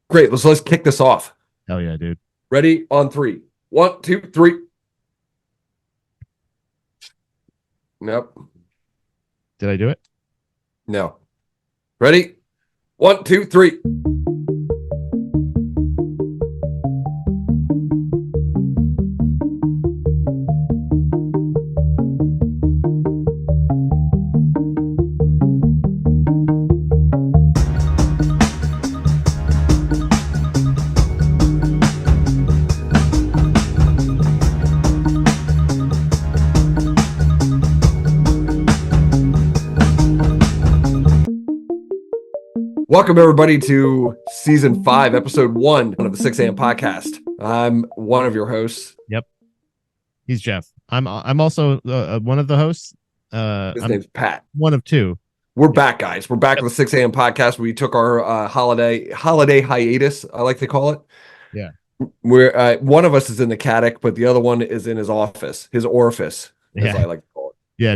Great. Let's kick this off. Hell yeah, dude. Ready on three. 1, 2, 3. Nope. Did I do it? No. Ready? 1, 2, 3. Welcome, everybody, to Season 5, Episode 1 of the 6 a.m. podcast. I'm one of your hosts. Yep. He's Jeff. I'm also one of the hosts. His name's Pat. One of two. We're back, guys. We're back with the 6 a.m. podcast. We took our holiday hiatus, I like to call it. Yeah. We're one of us is in the caddick, but the other one is in his office, his orifice, as I like to call it. Yeah,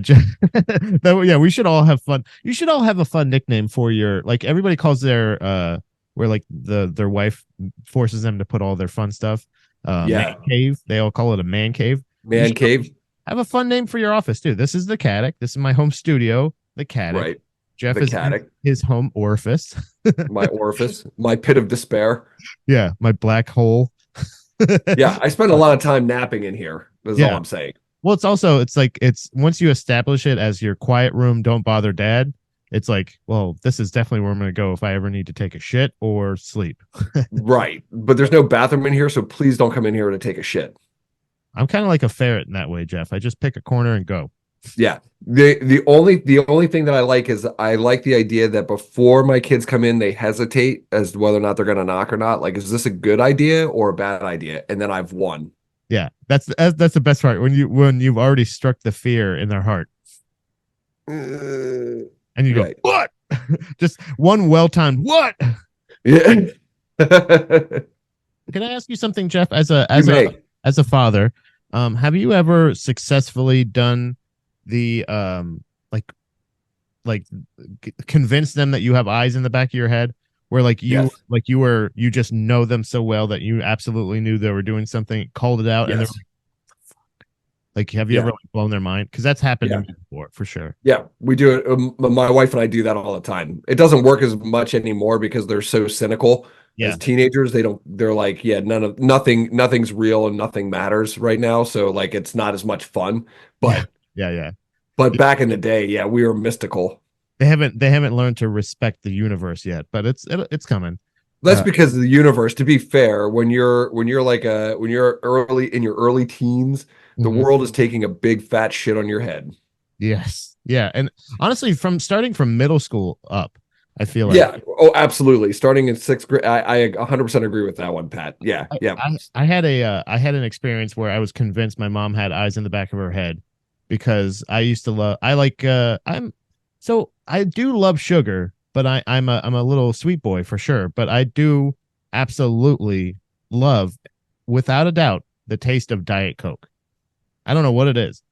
yeah. We should all have fun. You should all have a fun nickname for your, like, everybody calls their where like their wife forces them to put all their fun stuff. Man cave. They all call it a man cave. Man cave. Have a fun name for your office too. This is the caddick. This is my home studio. The caddick. Right. Jeff the is caddick. His home orifice. My orifice. My pit of despair. Yeah, my black hole. Yeah, I spend a lot of time napping in here. That's all I'm saying. Well, it's like once you establish it as your quiet room, don't bother dad. It's like, well, this is definitely where I'm going to go if I ever need to take a shit or sleep. Right. But there's no bathroom in here, so please don't come in here to take a shit. I'm kind of like a ferret in that way, Jeff. I just pick a corner and go. Yeah. The only thing that I like is I like the idea that before my kids come in, they hesitate as to whether or not they're going to knock or not. Like, is this a good idea or a bad idea? And then I've won. Yeah, that's the best part when you've already struck the fear in their heart, and you go, what? Just one well-timed what? Yeah. Can I ask you something, Jeff? As a father, have you ever successfully done the like convince them that you have eyes in the back of your head? Where you just know them so well that you absolutely knew they were doing something, called it out, and they're like, have you ever blown their mind? Because that's happened to me before, for sure. Yeah, we do it. My wife and I do that all the time. It doesn't work as much anymore because they're so cynical. As teenagers, they're like, nothing's real and nothing matters right now. So like, it's not as much fun. But But back in the day, we were mystical. They haven't learned to respect the universe yet, but it's coming. That's because of the universe. To be fair, when you're early in your early teens, the world is taking a big fat shit on your head. Yes. Yeah. And honestly, starting from middle school up, I feel like. Yeah. Oh, absolutely. Starting in 6th grade. I 100% agree with that one, Pat. Yeah. I had an experience where I was convinced my mom had eyes in the back of her head because I used to I do love sugar, but I'm a little sweet boy for sure. But I do absolutely love, without a doubt, the taste of Diet Coke. I don't know what it is.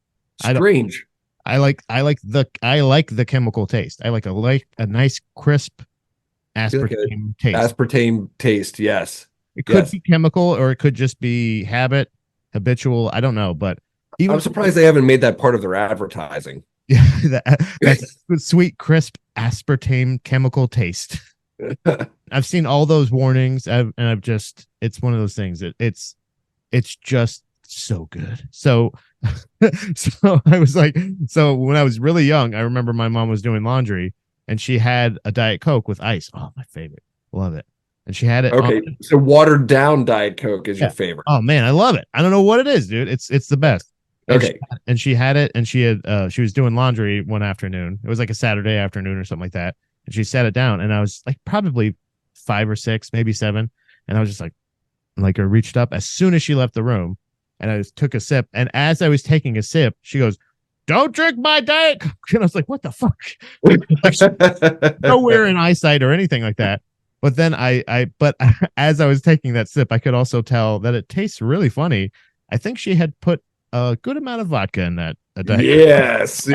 Strange. I like the chemical taste. I like a nice crisp aspartame taste. Aspartame taste, yes. It could be chemical or it could just be habitual. I don't know, but I'm surprised they haven't made that part of their advertising. Yeah, that's sweet, crisp aspartame chemical taste. I've seen all those warnings, and it's one of those things. It's just so good. So I was like, when I was really young, I remember my mom was doing laundry, and she had a Diet Coke with ice. Oh, my favorite, love it. And she had it. Okay, so watered down Diet Coke is your favorite. Oh man, I love it. I don't know what it is, dude. It's the best. And she had it, and she was doing laundry one afternoon. It was like a Saturday afternoon or something like that. And she set it down, and I was like probably 5 or 6, maybe 7. And I was just like I reached up as soon as she left the room, and I just took a sip. And as I was taking a sip, she goes, "Don't drink my Diet Coke." And I was like, "What the fuck?" Like, nowhere in eyesight or anything like that. But then but as I was taking that sip, I could also tell that it tastes really funny. I think she had put a good amount of vodka in that. Yes.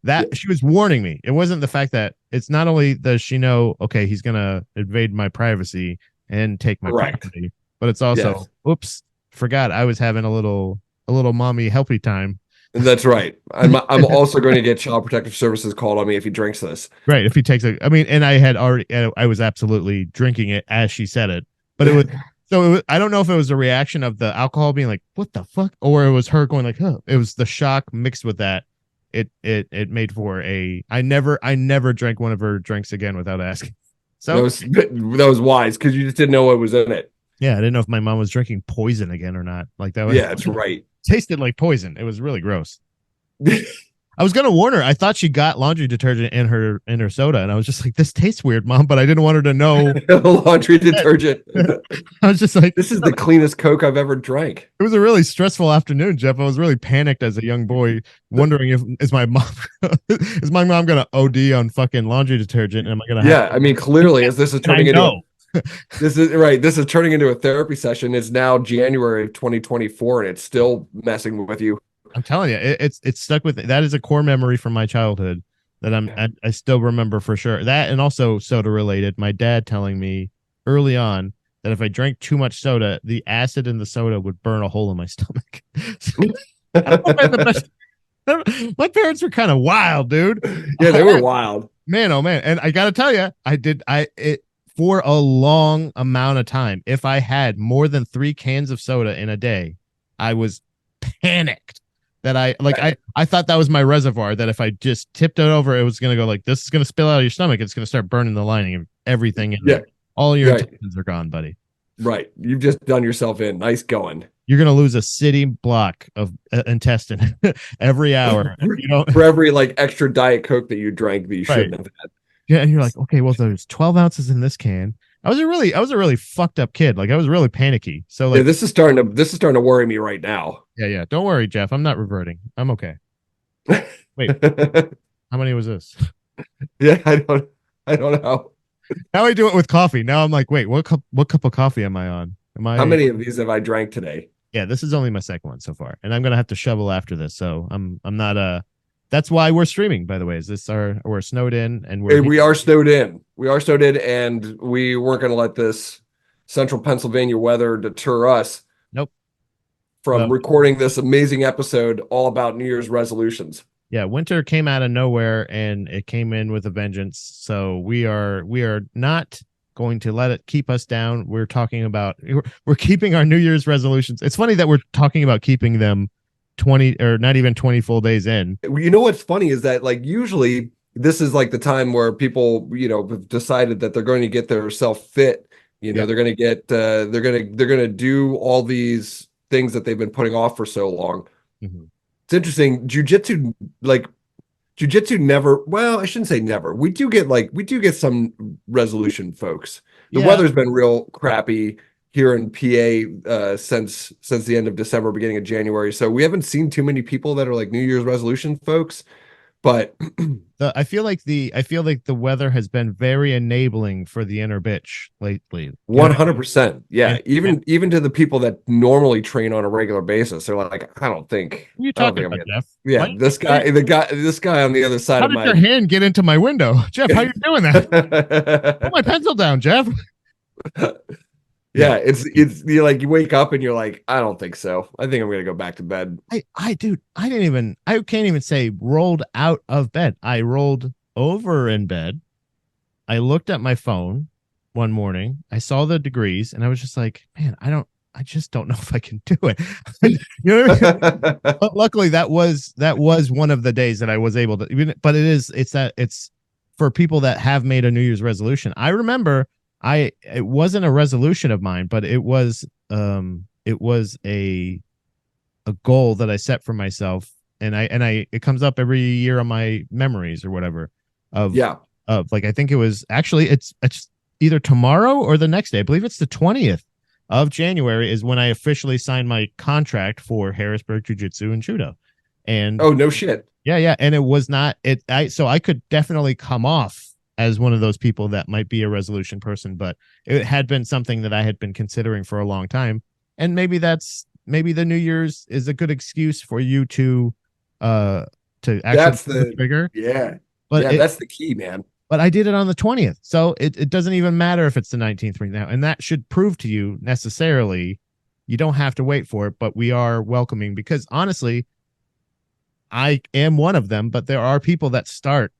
that she was warning me. It wasn't the fact that it's not only does she know, okay, he's gonna invade my privacy and take my Correct. property, but it's also, Yes. oops, forgot I was having a little mommy helpy time. That's right. I'm also going to get Child Protective Services called on me if he drinks this. Right. If he takes a, I mean, and I had already, I was absolutely drinking it as she said it, but it was, so it was, I don't know if it was a reaction of the alcohol being like, what the fuck? Or it was her going like, huh. It was the shock mixed with that. It made for I never drank one of her drinks again without asking. So That was wise because you just didn't know what was in it. yeah, I didn't know if my mom was drinking poison again or not. Like that was, Yeah, that's right. tasted like poison. It was really gross. I was gonna warn her. I thought she got laundry detergent in her soda, and I was just like, "This tastes weird, mom," but I didn't want her to know. Laundry detergent. I was just like, This is the cleanest Coke I've ever drank. it was a really stressful afternoon, Jeff. I was really panicked as a young boy, wondering if is my mom is my mom gonna OD on fucking laundry detergent, and am I gonna have? Yeah, I mean, clearly, as this is And I turning into know. this is right. This is turning into a therapy session. It's now January of 2024, and it's still messing with you. I'm telling you, it's stuck with that is a core memory from my childhood that I still remember for sure. That and also soda related. My dad telling me early on that if I drank too much soda, the acid in the soda would burn a hole in my stomach. So, I don't know if I had the best. My parents were kind of wild, dude. Yeah, they were wild. Man, oh man. And I gotta tell you, it for a long amount of time. If I had more than 3 cans of soda in a day, I was panicked that I thought that was my reservoir, that if I just tipped it over, it was gonna go like this is gonna spill out of your stomach. It's gonna start burning the lining of everything in there. All your intestines are gone, buddy. Right. You've just done yourself in. Nice going. You're gonna lose a city block of intestine every hour. You know, For every like extra Diet Coke that you drank that you right. shouldn't have had. Yeah, and you're like, okay, well, there's 12 ounces in this can. I was a really fucked up kid. Like I was really panicky. So like, Yeah, this is starting to worry me right now. yeah. Don't worry, Jeff. I'm not reverting. I'm okay. Wait, how many was this? Yeah, I don't know. Now I do it with coffee. Now I'm like, wait, what cup of coffee am I on? Am I? How many of these have I drank today? Yeah, this is only my second one so far, and I'm gonna have to shovel after this. So I'm not That's why we're streaming, by the way. Is this we're snowed in and We are snowed in. We are snowed in, and we weren't going to let this central Pennsylvania weather deter us. Nope. From recording this amazing episode all about New Year's resolutions. Yeah, winter came out of nowhere and it came in with a vengeance. So we are not going to let it keep us down. We're talking about we're keeping our New Year's resolutions. It's funny that we're talking about keeping them 20 or not even 20 full days in. You know what's funny is that like usually this is like the time where people, have decided that they're going to get their self fit. They're going to get they're going to do all these things that they've been putting off for so long. Mm-hmm. It's interesting. Jiu-jitsu never, well, I shouldn't say never. We do get some resolution, folks. The weather's been real crappy here in PA since the end of December, beginning of January. So we haven't seen too many people that are like New Year's resolution folks. But I feel like the weather has been very enabling for the inner bitch lately. 100%. Yeah. Even to the people that normally train on a regular basis, they're like, I don't think you talking about, Jeff? Yeah, this guy on the other side of my. How did your hand get into my window, Jeff? How you doing that? Put my pencil down, Jeff. Yeah, it's you like you wake up and you're like, I don't think so. I think I'm gonna go back to bed. I can't even say rolled out of bed. I rolled over in bed. I looked at my phone one morning. I saw the degrees and I was just like, man, I just don't know if I can do it. You know what I mean? But luckily that was one of the days that I was able to, but it's for people that have made a New Year's resolution. I remember it wasn't a resolution of mine, but it was a goal that I set for myself, and it comes up every year on my memories or whatever of like I think it was actually it's either tomorrow or the next day. I believe it's the 20th of January is when I officially signed my contract for Harrisburg Jiu-Jitsu and Judo. And oh no shit. Yeah, and it was not so I could definitely come off as one of those people that might be a resolution person, but it had been something that I had been considering for a long time. And maybe the New Year's is a good excuse for you to to actually That's pull the the trigger. yeah. But Yeah, it that's the key, man. but I did it on the 20th. So it doesn't even matter if it's the 19th right now. And that should prove to you necessarily you don't have to wait for it, but we are welcoming because honestly, I am one of them, but there are people that start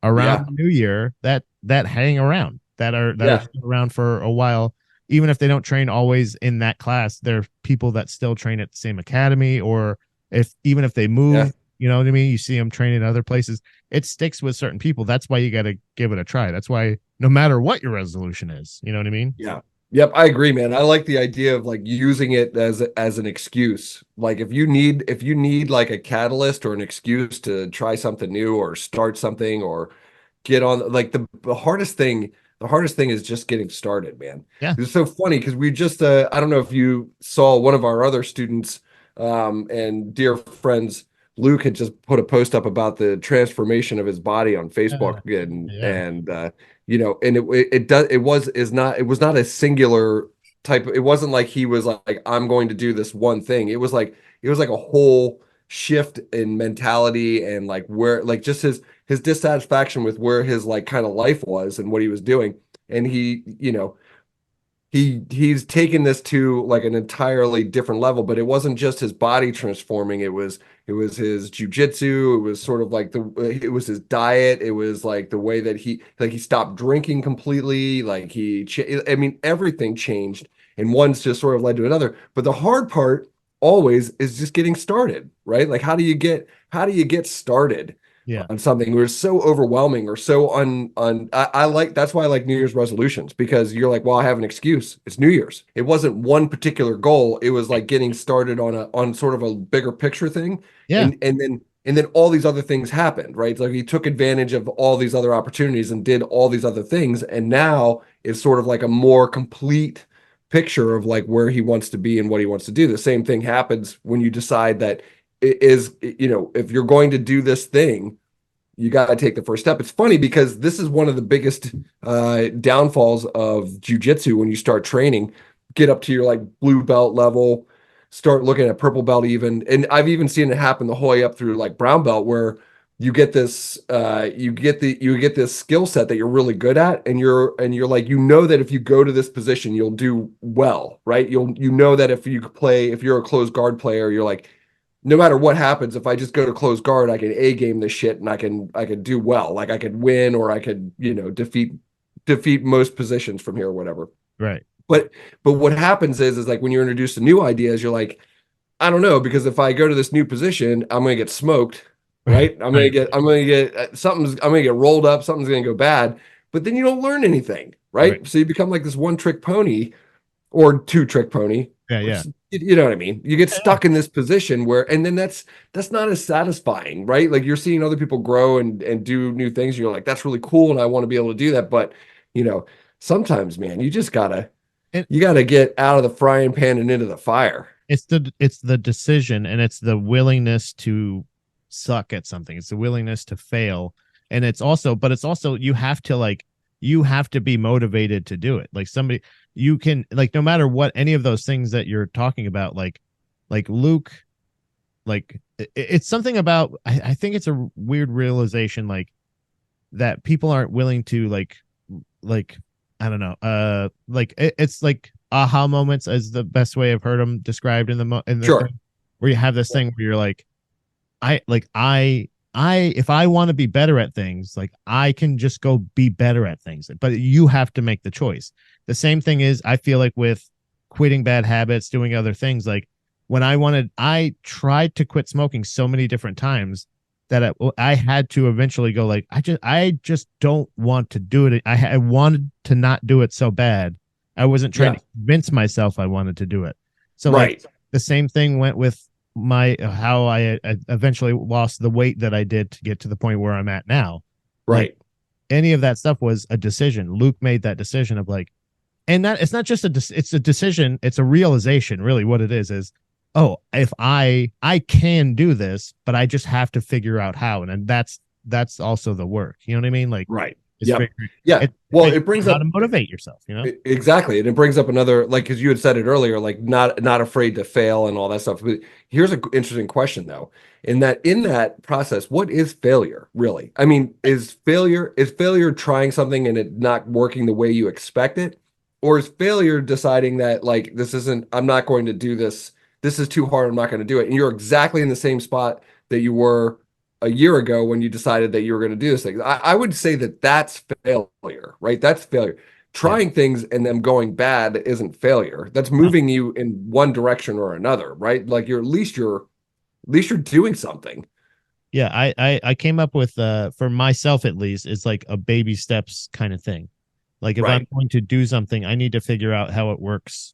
around Yeah. the new year that hang around, that are Yeah. still around for a while. Even if they don't train always in that class, there are people that still train at the same academy, or if even if they Yeah. move, you know what I mean? You see them training in other places. It sticks with certain people. That's why you got to give it a try. That's why no matter what your resolution is, you know what I mean? Yeah. Yep, I agree, man. I like the idea of like using it as an excuse. Like if you need like a catalyst or an excuse to try something new or start something or get on like the hardest thing is just getting started, man. Yeah. It's so funny because we just I don't know if you saw one of our other students and dear friends Luke had just put a post up about the transformation of his body on Facebook Yeah. you know, and it was not a singular type. It wasn't like he was like I'm going to do this one thing. It was like a whole shift in mentality and like where like just his dissatisfaction with where his like kind of life was and what he was doing. And he, you know, he's taken this to like an entirely different level, but it wasn't just his body transforming. It was his jujitsu. It was sort of like it was his diet. It was like the way that he stopped drinking completely. Like I mean, everything changed, and one's just sort of led to another. But the hard part always is just getting started, right? Like how do you get started Yeah. on something where it's so overwhelming or so I like that's why I like New Year's resolutions because you're like, well, I have an excuse. It's New Year's. It wasn't one particular goal. It was like getting started on sort of a bigger picture thing. Yeah. And then all these other things happened, right? Like he took advantage of all these other opportunities and did all these other things. And now it's sort of like a more complete picture of like where he wants to be and what he wants to do. The same thing happens when you decide that it is, you know, if you're going to do this thing, you got to take the first step. It's funny because this is one of the biggest downfalls of jujitsu when you start training, get up to your like blue belt level, start looking at purple belt even. And I've even seen it happen the whole way up through like brown belt where you get this you get this skill set that you're really good at and you're like you know that if you go to this position you'll do well, right? You know that if you're a closed guard player, you're like no matter what happens, if I just go to close guard, I can A game this shit and I can do well. Like I could win or I could, you know, defeat most positions from here or whatever. Right. But what happens is like when you're introduced to new ideas, you're like, I don't know, because if I go to this new position, I'm gonna get smoked, right? Right. I'm gonna get I'm gonna get rolled up, something's gonna go bad. But then you don't learn anything, Right. right? So you become like this one trick pony or two trick pony. Yeah. Yeah. You know what I mean? You get Yeah. Yeah. stuck in this position where, and then that's not as satisfying, right? Like you're seeing other people grow and do new things. And you're like, that's really cool, and I want to be able to do that. But you know, sometimes, man, you just It, you gotta get out of the frying pan and into the fire. it's the decision and it's the willingness to suck at something. It's the willingness to fail. And it's also you have to be motivated to do it. Like somebody you can like no matter what any of those things that you're talking about, like Luke, like it's something about I think it's a weird realization that people aren't willing to like I don't know like it's like aha moments as the best way I've heard them described in the Sure. thing where you have this thing where you're like I if I want to be better at things, like I can just go be better at things, but you have to make the choice. The same thing is I feel like with quitting bad habits, doing other things, like when I tried to quit smoking so many different times that I had to eventually go like I just don't want to do it. I wanted to not do it so bad. I wasn't trying Yeah. to convince myself I wanted to do it. So like Right. the same thing went with my how I eventually lost the weight that I did to get to the point where I'm at now. Like Right. any of that stuff was a decision. Luke made that decision of like, and that it's not just it's a decision, it's a realization. Really, what it is oh, if I can do this, but I just have to figure out how, and that's also the work. You know what I mean? Like Right. It's Yep. very, Yeah. it Well, figures it brings out how up to motivate yourself, exactly, and it brings up another, like, because you had said it earlier, like not afraid to fail and all that stuff. But here's an interesting question though. In that process, what is failure really? I mean, is failure trying something and it not working the way you expect it? Or is failure deciding that like this isn't, I'm not going to do this, this is too hard, I'm not going to do it. And you're exactly in the same spot that you were a year ago when you decided that you were going to do this thing. I would say that that's failure, right? That's failure. Yeah. Trying things and them going bad isn't failure. That's No. moving you in one direction or another, right? Like at least you're doing something. Yeah, I came up with for myself at least, it's like a baby steps kind of thing. Like if I'm Right. going to do something, I need to figure out how it works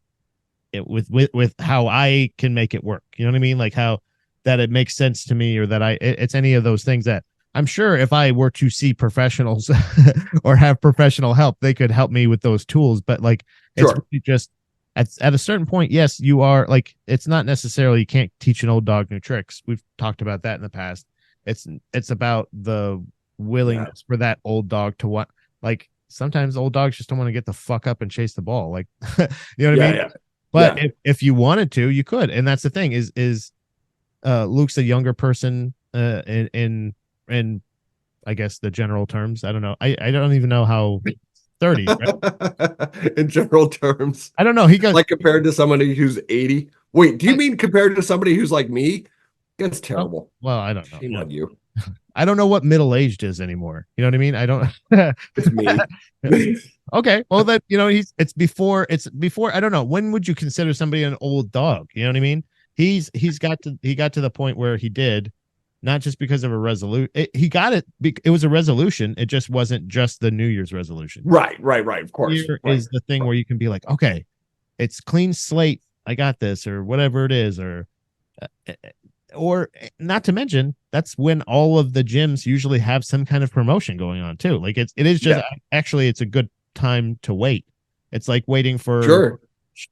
with how I can make it work. You know what I mean? Like how that it makes sense to me, or that it's any of those things that I'm sure if I were to see professionals or have professional help, they could help me with those tools. But like it's Sure. really just at a certain point, yes, you are like it's not necessarily you can't teach an old dog new tricks. We've talked about that in the past. It's about the Yeah. willingness for that old dog to want like sometimes old dogs just don't want to get the fuck up and chase the ball. Like you know what I Yeah. mean? Yeah. But Yeah. if you wanted to, you could. And that's the thing is Luke's a younger person in I guess the general terms. I don't know. I don't even know how 30, right? In general terms, I don't know. He goes, like compared to somebody who's 80. Wait, do you I, mean compared to somebody who's like me? That's oh, terrible. well, I don't know. Shame on you. I don't know what middle aged is anymore. You know what I mean? I don't. It's me. Okay, well then it's before I don't know, when would you consider somebody an old dog? You know what I mean? He got to the point where he did, not just because of a resolution. He got it. It was a resolution. It just wasn't just the New Year's resolution. Right, right, right. Of course. Here Right. is the thing where you can be like, okay, it's clean slate. I got this, or whatever it is, uh, or not to mention that's when all of the gyms usually have some kind of promotion going on too. Like it is just Yeah. actually it's a good time to wait. It's like waiting for Sure.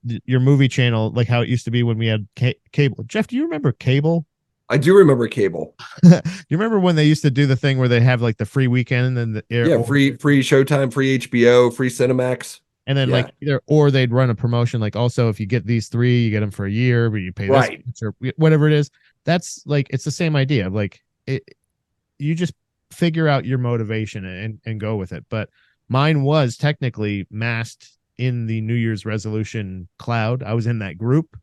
your movie channel, like how it used to be when we had cable. Jeff, do you remember cable? I do remember cable. You remember when they used to do the thing where they have like the free weekend and the air, Yeah, free Showtime, free HBO, free Cinemax. and then Yeah. like either or they'd run a promotion like also if you get these three, you get them for a year, but you pay this Right. much or whatever it is. That's like it's the same idea. Like you just figure out your motivation and go with it. But mine was technically masked in the New Year's resolution cloud. I was in that group,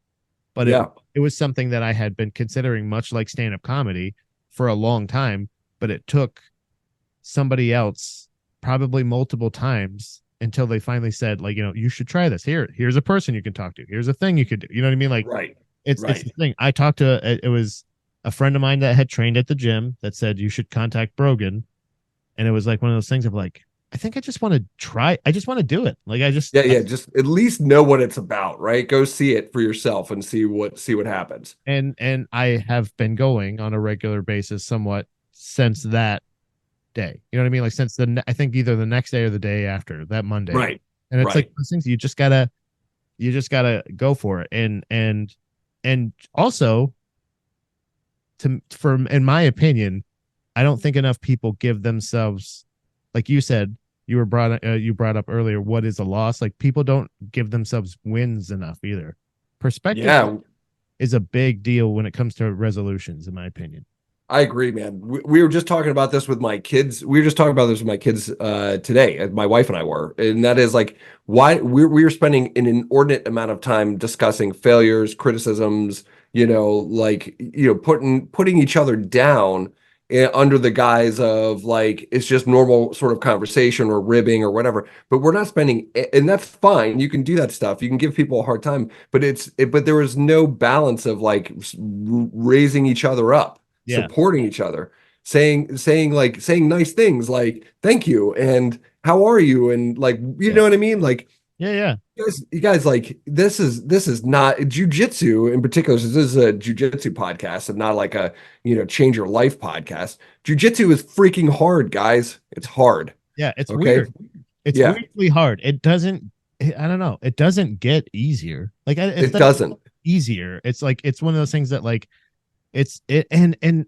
but Yeah. it was something that I had been considering, much like stand-up comedy, for a long time. But it took somebody else probably multiple times until they finally said, like, you should try this. Here's a person you can talk to. Here's a thing you could do. You know what I mean? Like Right. it's Right. the thing. I talked to it was a friend of mine that had trained at the gym that said you should contact Brogan, and it was like one of those things of like, I think I just want to try. I just want to do it. Like Yeah, yeah. Just at least know what it's about, right? Go see it for yourself and see what happens. and I have been going on a regular basis somewhat since that day. You know what I mean? Like since I think either the next day or the day after that Monday. Right. And it's like Right. those things you just gotta go for it. And also in my opinion, I don't think enough people give themselves, like you said, you brought up earlier, what is a loss? Like people don't give themselves wins enough either. Perspective Yeah. is a big deal when it comes to resolutions, in my opinion. I agree, man. We were just talking about this with my kids. We were just talking about this with my kids today. My wife and I were, and that is like why we're spending an inordinate amount of time discussing failures, criticisms. Putting each other down under the guise of like it's just normal sort of conversation or ribbing or whatever. But we're not spending, and that's fine. You can do that stuff. You can give people a hard time, but but there was no balance of like raising each other up, Yeah. supporting each other, saying nice things like thank you and how are you and like you Yeah. know what I mean? Like Yeah. you guys like this is not jujitsu in particular. This is a jujitsu podcast and not like a change your life podcast. Jujitsu is freaking hard, guys. It's hard. Yeah. It's Okay. weird. It's Yeah. weirdly hard. It doesn't, I don't know. It doesn't get easier. Like It doesn't. easier. It's like, it's one of those things that like, and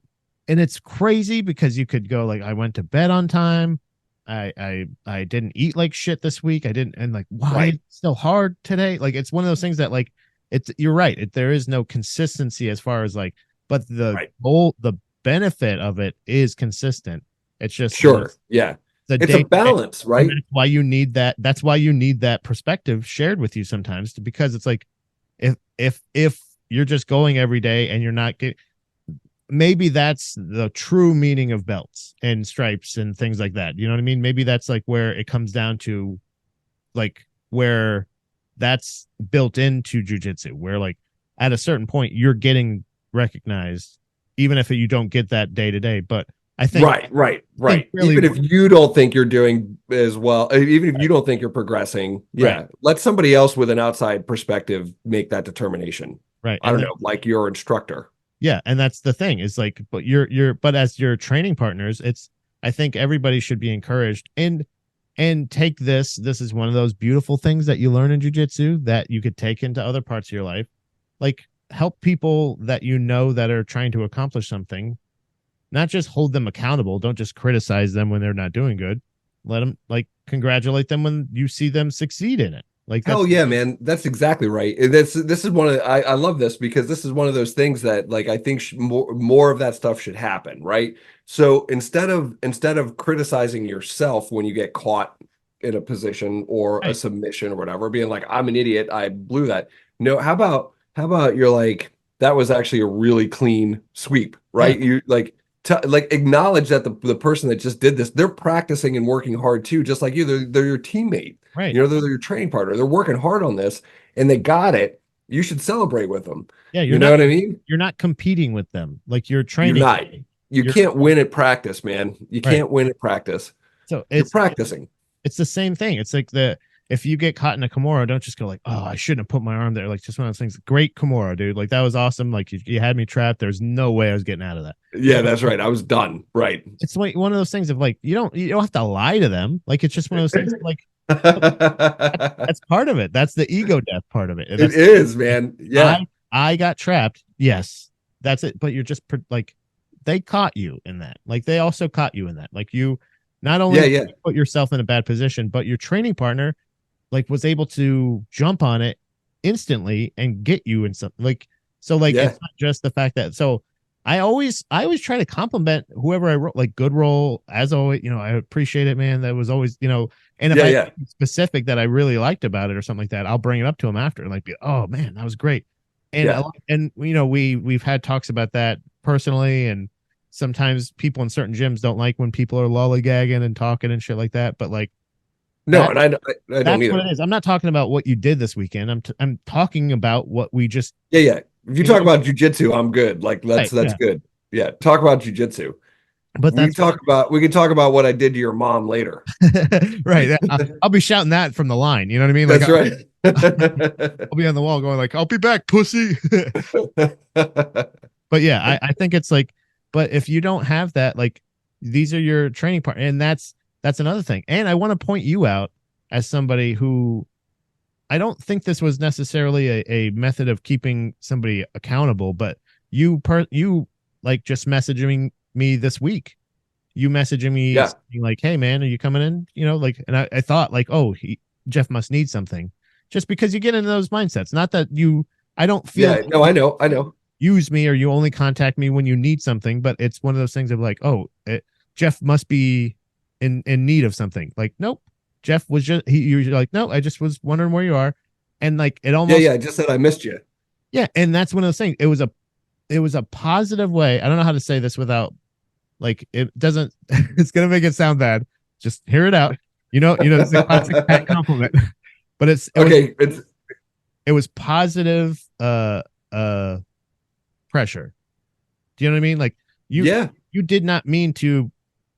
it's crazy because you could go like, I went to bed on time. I didn't eat like shit this week. I didn't, and like, why is Right. it so hard today? Like, it's one of those things that like, you're right. There is no consistency as far as like, but Right. the benefit of it is consistent. It's just Sure. Yeah. the It's a day, balance, and right? that's why you need that. That's why you need that perspective shared with you sometimes, because it's like, if you're just going every day and you're not getting, maybe that's the true meaning of belts and stripes and things like that. You know what I mean? Maybe that's like where it comes down to, like, where that's built into jujitsu, where like at a certain point you're getting recognized, even if you don't get that day to day. But Right, I think right. really, Even if you don't think you're doing as well, even if you don't think you're progressing, right, yeah, let somebody else with an outside perspective make that determination. right, I don't know, like your instructor. yeah, and that's the thing is like, but but as your training partners, it's, I think everybody should be encouraged and take this is one of those beautiful things that you learn in jujitsu that you could take into other parts of your life. Like, help people that you know that are trying to accomplish something, not just hold them accountable. Don't just criticize them when they're not doing good. Let them, like, congratulate them when you see them succeed in it. Like, Hell that's yeah, man. That's exactly right. This is one of I love this because this is one of those things that like I think more of that stuff should happen, right? So instead of criticizing yourself when you get caught in a position or a right. submission or whatever, being like, I'm an idiot, I blew that. No, how about you're like, that was actually a really clean sweep, Yeah, right? You like acknowledge that the person that just did this, they're practicing and working hard too, just like you. They're your teammate. right. You know, they're your training partner. They're working hard on this and they got it. You should celebrate with them. Yeah, You know what I mean? you're not competing with them. Like, you're You're training. not. You You're can't win at practice, man. You right. can't win at practice. So You're practicing. it's the same thing. It's like, if you get caught in a Kimura, don't just go like, oh, I shouldn't have put my arm there. Like, just one of those things. Great Kimura, dude. Like, that was awesome. Like, you had me trapped. There's no way I was getting out of that. Yeah, that's right. I was done. Right. It's like one of those things of like, you don't have to lie to them. Like, it's just one of those things like, It that's part of it. That's the ego death part of it. That's, is, man. Yeah. I got trapped. Yes, that's it. But you're just like, they caught you in that. Like, they also caught you in that. Like, you not only Yeah, yeah. put yourself in a bad position, but your training partner like was able to jump on it instantly and get you in something like, so like, Yeah. it's not just the fact that, so I always try to compliment whoever I wrote, like, good role as always, I appreciate it, man. That was always, and if Yeah, I yeah. specific that I really liked about it or something like that, I'll bring it up to him after and like be, oh man, that was great. And Yeah. we've had talks about that personally, and sometimes people in certain gyms don't like when people are lollygagging and talking and shit like that, but like, No, that and I don't that's what either. it is. I'm not talking about what you did this weekend. I'm talking about what we just, Yeah, yeah. If you you talk know, about jujitsu, I'm good. Like right, that's yeah. good. Yeah. Talk about jujitsu. But that's We can talk about what I did to your mom later. right. I'll be shouting that from the line. You know what I mean? Like, That's right. I'll be on the wall going like, "I'll be back, pussy." But yeah, I think it's like, but if you don't have that, like, these are your training partner, and that's another thing. And I want to point you out as somebody who, I don't think this was necessarily a method of keeping somebody accountable, but you like just messaging me this week. You messaging me Yeah. saying like, "Hey man, are you coming in?" Like, and I thought like, oh, Jeff must need something, just because you get into those mindsets. Not that I don't feel Yeah. No, I know. I know. use me or you only contact me when you need something, but it's one of those things of like, oh, Jeff must be in need of something. Like, nope, Jeff was just you're like, no, I just was wondering where you are, and like, it Yeah, almost, yeah. I just said I missed you. yeah, and that's one of those things. It was a positive way. I don't know how to say this without, like, it doesn't. It's gonna make it sound bad. Just hear it out. It's a classic Pat compliment, but Okay. It's it was positive pressure. Do you know what I mean? Like, you yeah. you did not mean to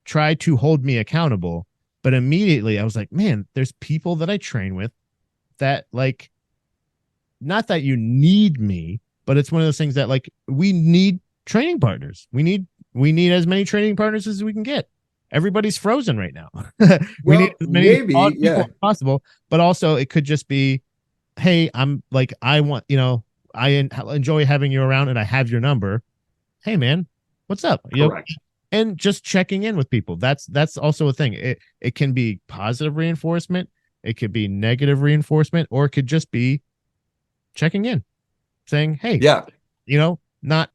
try to hold me accountable, but immediately I was like, man, there's people that I train with that, like, not that you need me, but it's one of those things that, like, we need training partners. We need as many training partners as we can get. Everybody's frozen right now. We need Well, as many maybe. people Yeah. as possible, but also it could just be, hey, I'm like, I want, I enjoy having you around and I have your number. Hey man, what's up? Correct. and just checking in with people. That's also a thing. It can be positive reinforcement, it could be negative reinforcement, or it could just be checking in, saying, "Hey, Yeah. not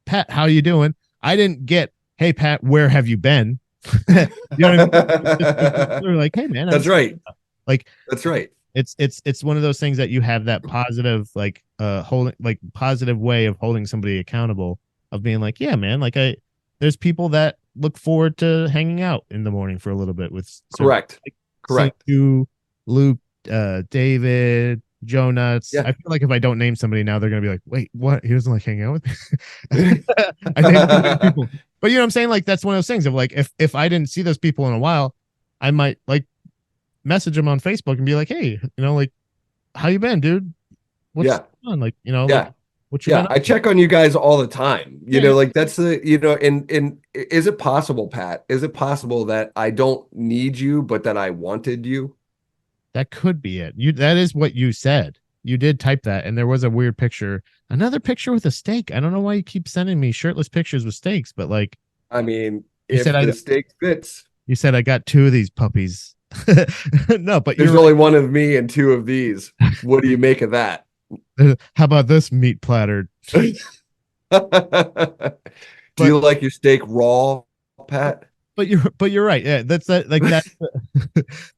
Pat, how you doing?" I didn't get, "Hey Pat, where have you been?" You know what I mean? They're like, "Hey man, That's right. like That's right. it's one of those things that you have that positive holding, like positive way of holding somebody accountable, of being like, yeah man, like there's people that look forward to hanging out in the morning for a little bit with certain, Correct. like, Correct. you, Luke, David, Joe Nuts. Yeah. I feel like if I don't name somebody now, they're gonna be like, wait, what? He doesn't like hanging out with me. I named too many people. But you know what I'm saying? Like that's one of those things of like, if I didn't see those people in a while, I might like message them on Facebook and be like, hey, like, how you been, dude? What's Yeah. going on? Like, like, Yeah. what you been Yeah. up I to? check on you guys all the time. Yeah, Like that's and is it possible, Pat? Is it possible that I don't need you, but that I wanted you? that could be it. That is what you said. You did type that, and there was a weird picture, another picture with a steak. I don't know why you keep sending me shirtless pictures with steaks, but like I mean, you said, if the steak fits, I got two of these puppies. No, but there's you're only one of me and two of these. What do you make of that? right. How about this meat platter? Do But you like your steak raw, Pat? you're right. Yeah, that's that. Like that.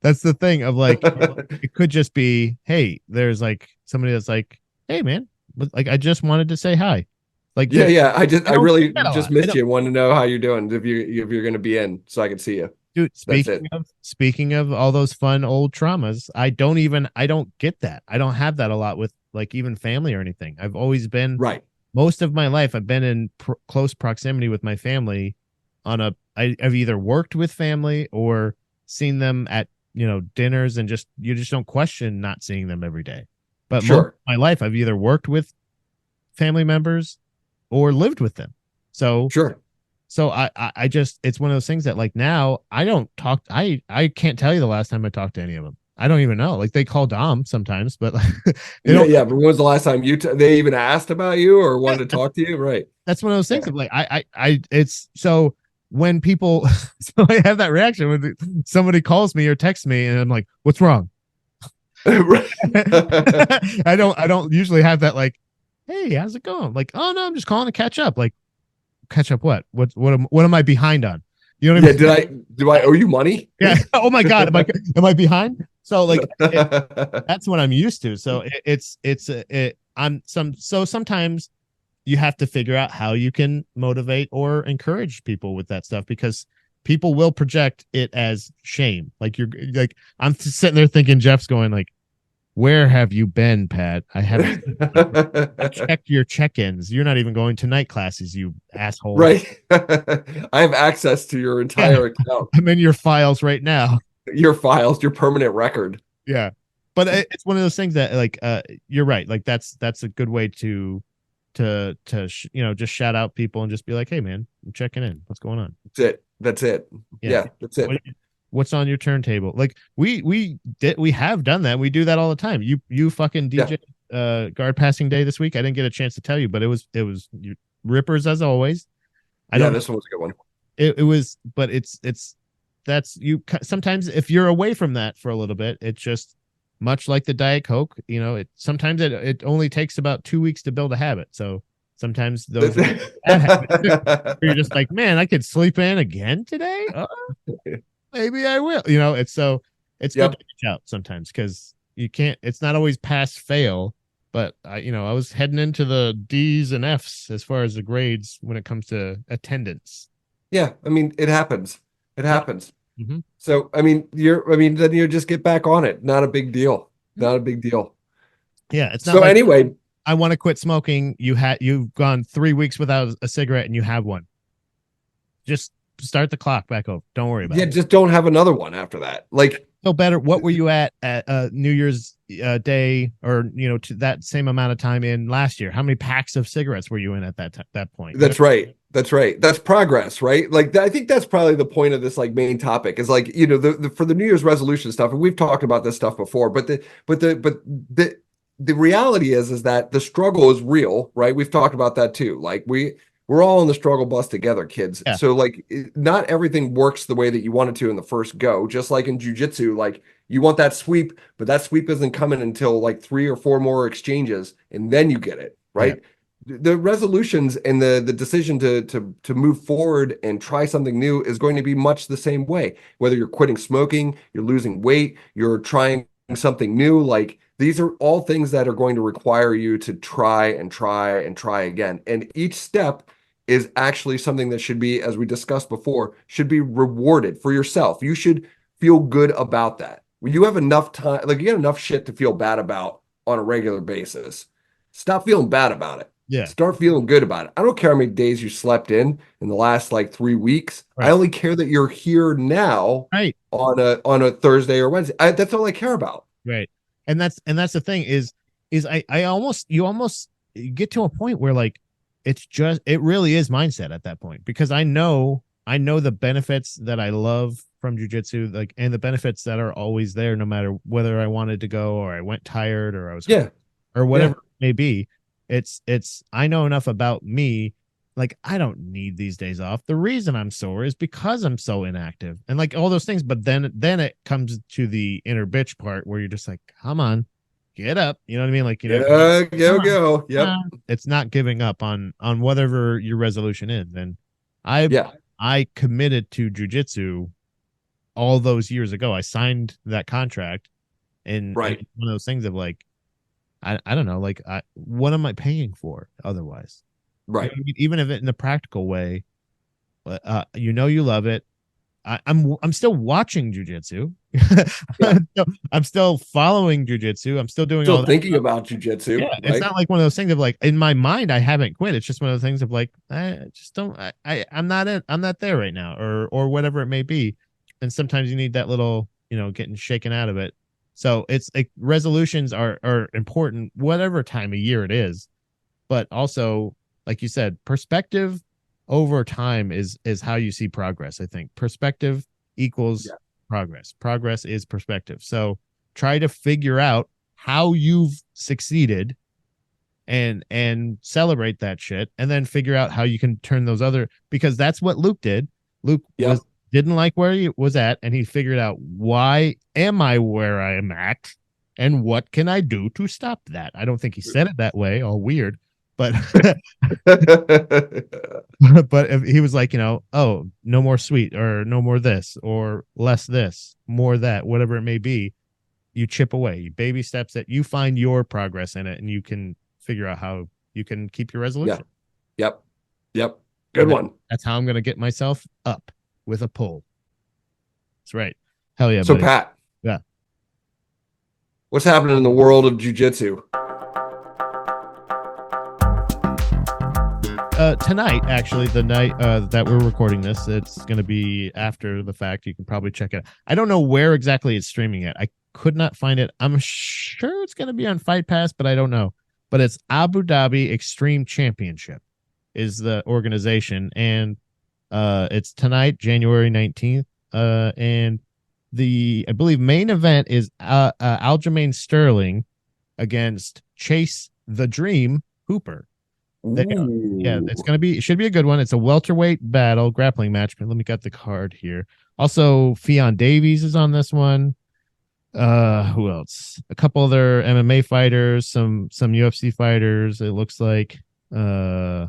That's the thing of like, it could just be, hey, there's like somebody that's like, hey man, like I just wanted to say hi. Like Yeah, yeah. I don't really get that a just lot. I missed don't, you. Want to know how you're doing if you're going to be in, so I can see you. dude. That's it. Speaking of all those fun old traumas, I don't get that. I don't have that a lot with like even family or anything. I've always been, Right. most of my life I've been in close proximity with my family. I've either worked with family or seen them at dinners, and you just don't question not seeing them every day. But most of Sure. my life I've either worked with family members or lived with them. So Sure. I just, it's one of those things that like now I don't talk. I can't tell you the last time I talked to any of them. I don't even know. Like they call Dom sometimes, but they Yeah, don't. yeah. But when was the last time they even asked about you or Yeah, wanted to talk to you? Right. that's one of those things Yeah. of like it's so when people so I have that reaction when somebody calls me or texts me and I'm like, what's wrong? Right. I don't usually have that like, hey, how's it going? Like, oh no, I'm just calling to catch up. Like, catch up what? What am I behind on? You know what I Yeah. mean? Do I owe you money? Yeah. Oh my god, am I behind? So like that's what I'm used to. So sometimes you have to figure out how you can motivate or encourage people with that stuff, because people will project it as shame. Like you're like, I'm sitting there thinking Jeff's going like, where have you been, Pat? I haven't. I checked your check-ins. You're not even going to night classes, you asshole. Right. I have access to your Yeah, entire account, I'm in your files right now. your files, your permanent record. Yeah, but it's one of those things that like you're right. Like that's a good way to just shout out people and just be like, hey man, I'm checking in. What's going on? That's it. That's it. Yeah, Yeah, that's it. what's on your turntable? Like we have done that. We do that all the time. You fucking DJ guard passing day this week. I didn't get a chance to tell you, but it was rippers as always. This one was a good one. It was, but it's that's you sometimes if you're away from that for a little bit, it's just much like the Diet Coke. Sometimes it only takes about 2 weeks to build a habit. So sometimes those bad habits, you're just like, man, I could sleep in again today. Oh, maybe I will. It's it's good to reach out sometimes, because you can't. It's not always pass fail. But I was heading into the D's and F's as far as the grades when it comes to attendance. Yeah, I mean, it happens. It happens. Mm-hmm. So, then you just get back on it. Not a big deal. Not a big deal. Yeah, it's not so like, anyway, I want to quit smoking. You've gone 3 weeks without a cigarette and you have one. Just start the clock back over. Don't worry about it. just don't have another one after that. Like, no better. What were you at New Year's Day, or to that same amount of time in last year? How many packs of cigarettes were you in at that point? That's right. That's right. That's progress, right? Like, I think that's probably the point of this like main topic is like, for the New Year's resolution stuff, and we've talked about this stuff before, but the reality is that the struggle is real, right? We've talked about that too. Like we're we're all on the struggle bus together, kids. Yeah, So like not everything works the way that you want it to in the first go. Just like in jujitsu, like you want that sweep, but that sweep isn't coming until like 3 or 4 more exchanges, and then you get it, yeah, right? The resolutions and the decision to move forward and try something new is going to be much the same way. Whether you're quitting smoking, you're losing weight, you're trying something new, like these are all things that are going to require you to try and try and try again. And each step is actually something that should be, as we discussed before, should be rewarded for yourself. You should feel good about that. When you have enough time, like you get enough shit to feel bad about on a regular basis, stop feeling bad about it. yeah. Start feeling good about it. I don't care how many days you slept in the last like 3 weeks. I Right, only care that you're here now right, on a Thursday or Wednesday. That's all I care about. right. And that's the thing is I almost you get to a point where like it really is mindset at that point because I know the benefits that I love from jujitsu, like, and the benefits that are always there, no matter whether I wanted to go or I went tired or I was hurt Yeah, or yeah, whatever it may be. It's I know enough about me. Like, I don't need these days off. The reason I'm sore is because I'm so inactive and like all those things. But then it comes to the inner bitch part where you're just like, come on, get up. You know what I mean? Like, yeah, come go, on. go. Yep. It's not giving up on whatever your resolution is. And I Yeah, I committed to jujitsu all those years ago. I signed that contract, and right, it's one of those things of like, I don't know, like, what am I paying for otherwise? You know right. what I mean? Even if it in a practical way, you love it. I'm still watching jujitsu. Yeah. I'm still following jujitsu. I'm still doing all Still that thinking stuff. about jujitsu, Yeah, it's right? not like one of those things of like in my mind I haven't quit. It's just one of those things of like I just don't. I'm not there right now, or whatever it may be. And sometimes you need that little, getting shaken out of it. So it's like resolutions are important, whatever time of year it is, but also, like you said, perspective over time is how you see progress. I think perspective equals Yeah, progress. Progress is perspective. So try to figure out how you've succeeded and celebrate that shit, and then figure out how you can turn those other, because that's what Luke did. Luke yep. didn't like where he was at, and he figured out, why am I where I am at, and what can I do to stop that? I don't think he said it that way, all weird, but but if he was like, oh, no more sweet, or no more this, or less this, more that, whatever it may be, you chip away, you baby steps that you find your progress in it, and you can figure out how you can keep your Yeah, resolution. yep, yep. Good And one. that's how I'm going to get myself up with a pull. That's right. Hell yeah, So, buddy. Pat, Yeah. what's happening in the world of jujitsu? Tonight, actually, the night that we're recording this, it's going to be after the fact. You can probably check it. I don't know where exactly it's streaming at. I could not find it. I'm sure it's going to be on Fight Pass, but I don't know. But it's Abu Dhabi Extreme Championship is the organization, and it's tonight, January 19th. And the, I believe, main event is Aljamain Sterling against Chase the Dream Hooper. They, yeah, it's Ooh, gonna be, it should be a good one. It's a welterweight battle grappling match. But let me get the card here. Also, Fionn Davies is on this one. Who else? A couple other MMA fighters, some UFC fighters. It looks like, yeah,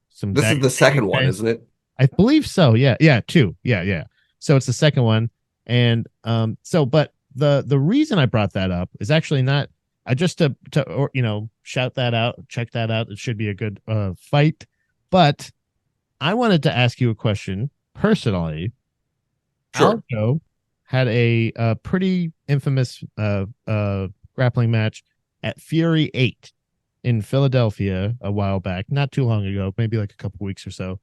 some this is Dagger the second one, Day. isn't it? I believe so. Yeah, yeah, two. Yeah, yeah. So it's the second one, and but the reason I brought that up is actually not, I just to or shout that out, check that out. It should be a good fight, but I wanted to ask you a question personally. Sure. Aljo had a pretty infamous grappling match at Fury 8 in Philadelphia a while back, not too long ago, maybe like a couple weeks or so,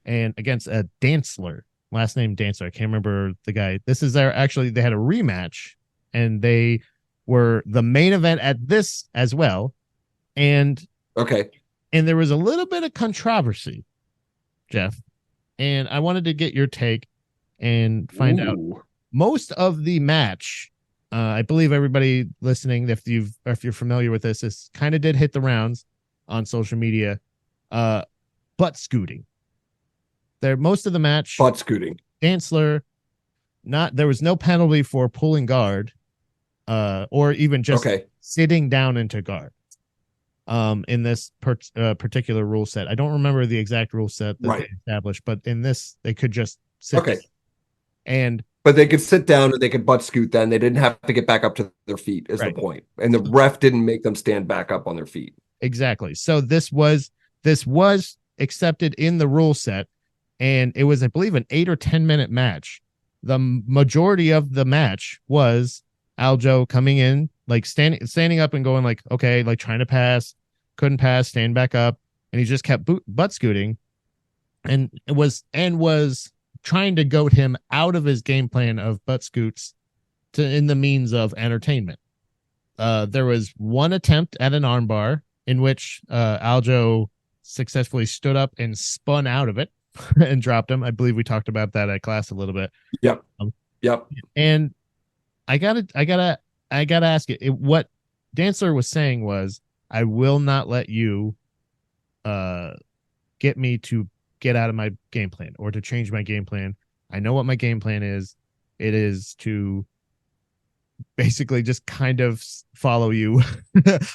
and against a Dantzler, last name Dantzler. I can't remember the guy. This is their, actually, they had a rematch, and they were the main event at this as well. And Okay. there was a little bit of controversy, Jeff, and I wanted to get your take and find out. Ooh. Most of the match, I believe everybody listening, if you're familiar with this kind of did hit the rounds on social media. uh, butt scooting. There, most of the match, Butt scooting. Dantzler, not there was no penalty for pulling guard, or even just Okay. sitting down into guard. In this particular rule set, I don't remember the exact rule set that they Right. established, but in this, they could just sit Okay. down. And But they could sit down and they could butt scoot then. They didn't have to get back up to their feet, is the right, point. And the ref didn't make them stand back up on their feet. exactly. So this was accepted in the rule set, and it was, I believe, an 8 or 10 minute match. The majority of the match was Aljo coming in, like standing up and going like, okay, like trying to pass, couldn't pass, stand back up, and he just kept butt scooting, and was trying to goad him out of his game plan of butt scoots to in the means of entertainment. There was one attempt at an armbar in which Aljo successfully stood up and spun out of it and dropped him. I believe we talked about that at class a little bit. Yep. Um, Yep. and I gotta ask what Dantzler was saying was, I will not let you get me to get out of my game plan or to change my game plan. I know what my game plan is. It is to basically just kind of follow you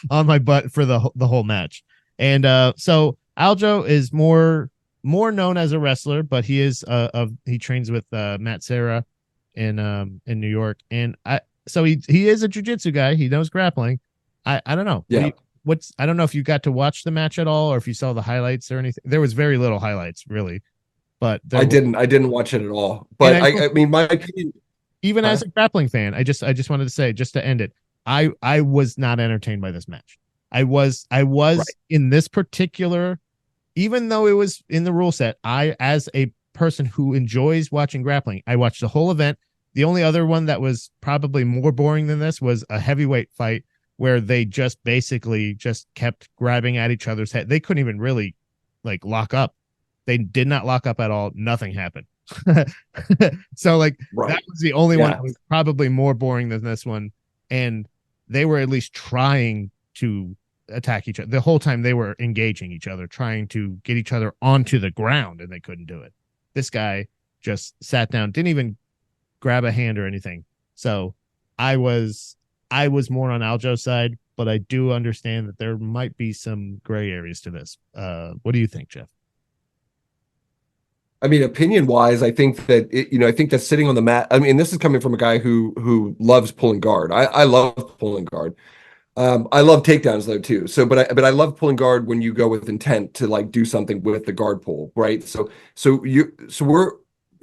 on my butt for the whole match. And so Aljo is more known as a wrestler, but he is he trains with Matt Serra in New York, and so he is a jiu-jitsu guy. He knows grappling. I don't know. Yeah. I don't know if you got to watch the match at all or if you saw the highlights or anything. There was very little highlights really, but I didn't watch it at all. But I mean, my opinion, even as a grappling fan, I just wanted to say, just to end it, I was not entertained by this match. I was right. In this particular, even though it was in the rule set, I, as a person who enjoys watching grappling, I watched the whole event. The only other one that was probably more boring than this was a heavyweight fight where they just basically just kept grabbing at each other's head. They couldn't even really like lock up. They did not lock up at all. Nothing happened. So like right. That was the only one that was probably more boring than this one. And they were at least trying to attack each other. The whole time they were engaging each other, trying to get each other onto the ground, and they couldn't do it. This guy just sat down, didn't even grab a hand or anything. So I was more on Aljo's side, but I do understand that there might be some gray areas to this. What do you think, Jeff? I mean, opinion wise, I think that I think that sitting on the mat. I mean, this is coming from a guy who loves pulling guard. I love pulling guard. I love takedowns though too. So, but I love pulling guard when you go with intent to like do something with the guard pull, right?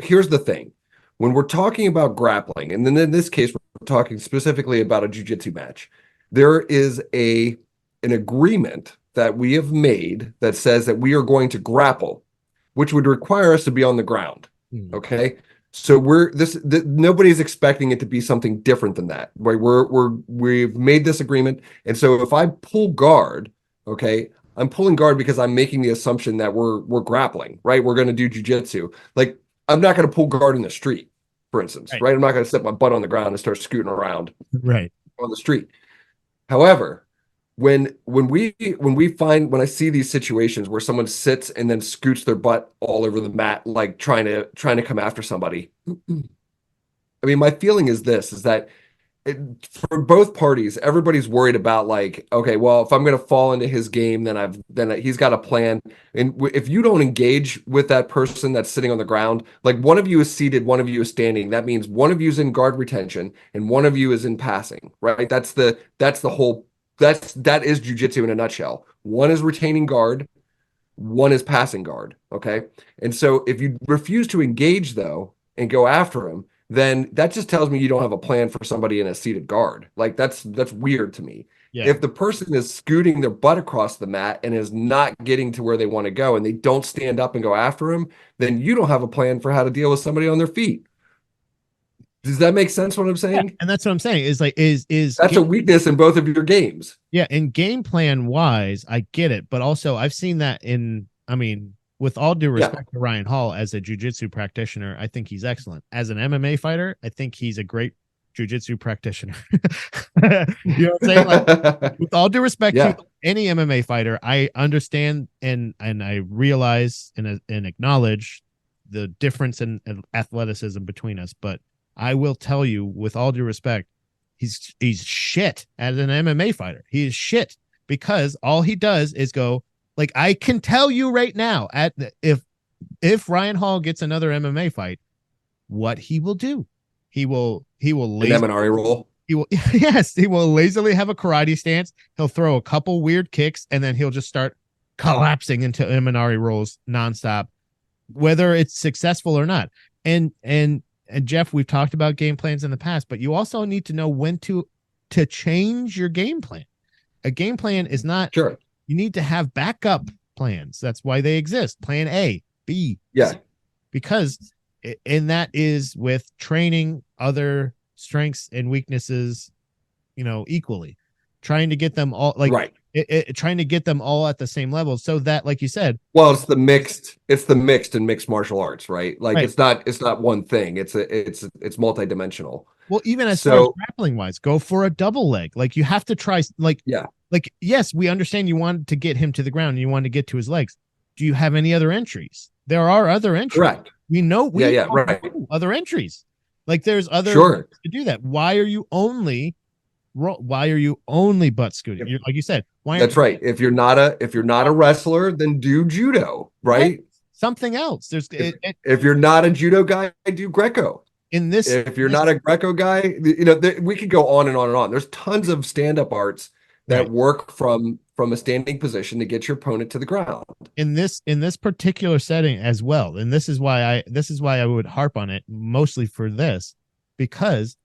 Here's the thing. When we're talking about grappling, and then in this case, we're talking specifically about a jiu-jitsu match, there is an agreement that we have made that says that we are going to grapple, which would require us to be on the ground. Okay. So nobody's expecting it to be something different than that. Right? We've made this agreement. And so if I pull guard, okay, I'm pulling guard because I'm making the assumption that we're grappling, right? We're going to do jujitsu. Like I'm not going to pull guard in the street, for instance, right? I'm not going to set my butt on the ground and start scooting around right on the street. However, when I see these situations where someone sits and then scoots their butt all over the mat, like trying to come after somebody, I mean, my feeling is that for both parties, everybody's worried about like, okay, well, if I'm going to fall into his game, then he's got a plan. And if you don't engage with that person that's sitting on the ground, like one of you is seated, one of you is standing, that means one of you is in guard retention and one of you is in passing, right? That is jujitsu in a nutshell. One is retaining guard, one is passing guard. Okay. And so if you refuse to engage though and go after him, then that just tells me you don't have a plan for somebody in a seated guard. Like that's weird to me. Yeah. If the person is scooting their butt across the mat and is not getting to where they want to go and they don't stand up and go after him, then you don't have a plan for how to deal with somebody on their feet. Does that make sense what I'm saying? Yeah, and that's what I'm saying is like is that's a weakness in both of your games. Yeah, and game plan wise, I get it, but also I've seen that with all due respect to Ryan Hall as a jiu-jitsu practitioner, I think he's excellent. As an MMA fighter, I think he's a great jiu-jitsu practitioner. You know what I'm saying? Like, with all due respect to any MMA fighter, I understand and I realize and acknowledge the difference in athleticism between us. But I will tell you, with all due respect, he's shit as an MMA fighter. He is shit because all he does is go, like, I can tell you right now, if Ryan Hall gets another MMA fight, what he will do, he will An Eminari roll. he will yes, he will lazily have a karate stance. He'll throw a couple weird kicks, and then he'll just start collapsing into Eminari rolls nonstop, whether it's successful or not. And Jeff, we've talked about game plans in the past, but you also need to know when to change your game plan. A game plan is not Sure. You need to have backup plans. That's why they exist. Plan A, B, Yeah. C, because and that is with training other strengths and weaknesses, equally, trying to get them all Right. Trying to get them all at the same level, so that, like you said, Well, it's the mixed in mixed martial arts, right? Like right. it's not one thing. It's multidimensional. Well, even as far as grappling wise, go for a double leg. Like, you have to try, yes, we understand you want to get him to the ground and you want to get to his legs. Do you have any other entries? There are other entries. Correct. We know right. Other entries. Like, there's other ways to do that. Why are you only butt scooting? Like you said, that's right. If you're not a wrestler, then do judo, right? Something else. If you're not a judo guy, do Greco. If you're not a Greco guy, we could go on and on and on. There's tons of stand-up arts that work from a standing position to get your opponent to the ground. In this particular setting as well, and this is why I would harp on it mostly for this, because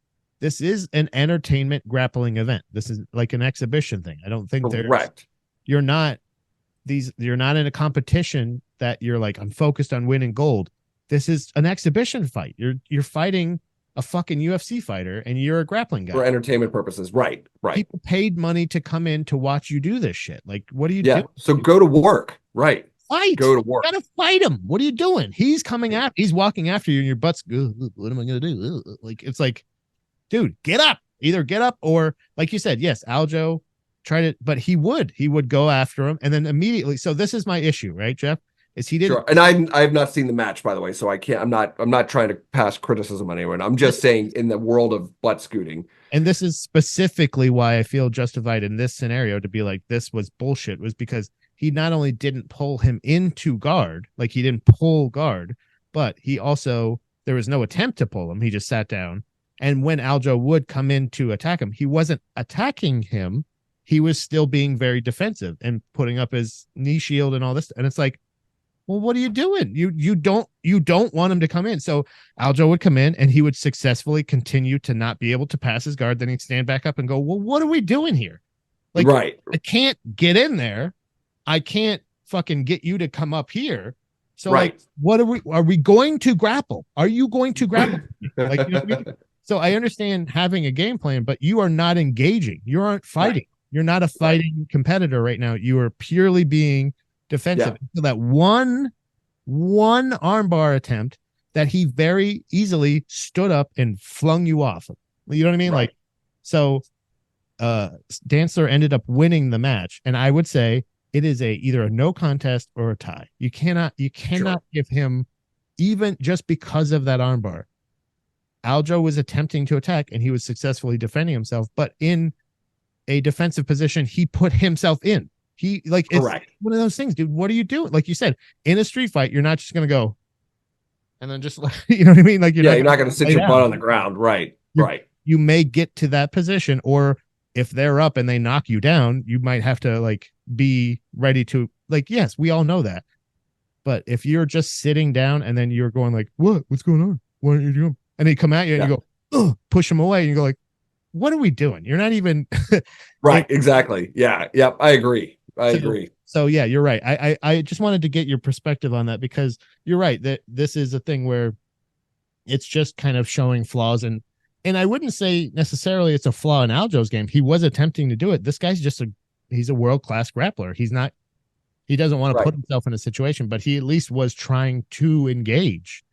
this is an entertainment grappling event. This is like an exhibition thing. I don't think you're not in a competition that you're like, I'm focused on winning gold. This is an exhibition fight. You're fighting a fucking UFC fighter, and you're a grappling guy for entertainment purposes. Right. People paid money to come in to watch you do this shit. Like, what are you doing? So go to work. Right. Fight. Go to work. You gotta fight him. What are you doing? He's walking after you, and your butt's, what am I gonna do? Like, it's like, dude, get up. Either get up, or, like you said, yes, Aljo tried it, but he would go after him, and then immediately. So this is my issue, right, Jeff? Is he didn't. Sure. And I have not seen the match, by the way, so I can't. I'm not trying to pass criticism on anyone. I'm just saying, in the world of butt scooting. And this is specifically why I feel justified in this scenario to be like, this was bullshit, was because he not only didn't pull him into guard, like he didn't pull guard, but he also, there was no attempt to pull him. He just sat down. And when Aljo would come in to attack him, he wasn't attacking him. He was still being very defensive and putting up his knee shield and all this. And it's like, well, what are you doing? You don't want him to come in. So Aljo would come in, and he would successfully continue to not be able to pass his guard. Then he'd stand back up and go, well, what are we doing here? Like, right. I can't get in there. I can't fucking get you to come up here. So like, what are we going to grapple? Are you going to grapple? Like, you know what I mean? So I understand having a game plan, but you are not engaging. You aren't fighting. Right. You're not a fighting competitor right now. You are purely being defensive. So that one armbar attempt that he very easily stood up and flung you off. You know what I mean? Like, so Dantzler ended up winning the match, and I would say it is either a no contest or a tie. You cannot give him, even just because of that armbar. Aljo was attempting to attack, and he was successfully defending himself, but in a defensive position he put himself in. He, like, it's one of those things, dude. What are you doing? Like you said, in a street fight, you're not just going to go and then just, you know what I mean? Like, you're not going to sit your butt on the ground. Right. You may get to that position, or if they're up and they knock you down, you might have to, like, be ready to, like, yes, we all know that. But if you're just sitting down and then you're going like, what's going on? What are you doing? And they come at you and you go, push them away. And you go like, what are we doing? You're not even right. Exactly. Yeah. Yep. I agree. I agree. So yeah, you're right. I just wanted to get your perspective on that, because you're right that this is a thing where it's just kind of showing flaws, and I wouldn't say necessarily it's a flaw in Aljo's game. He was attempting to do it. This guy's he's a world-class grappler. He doesn't want to put himself in a situation, but he at least was trying to engage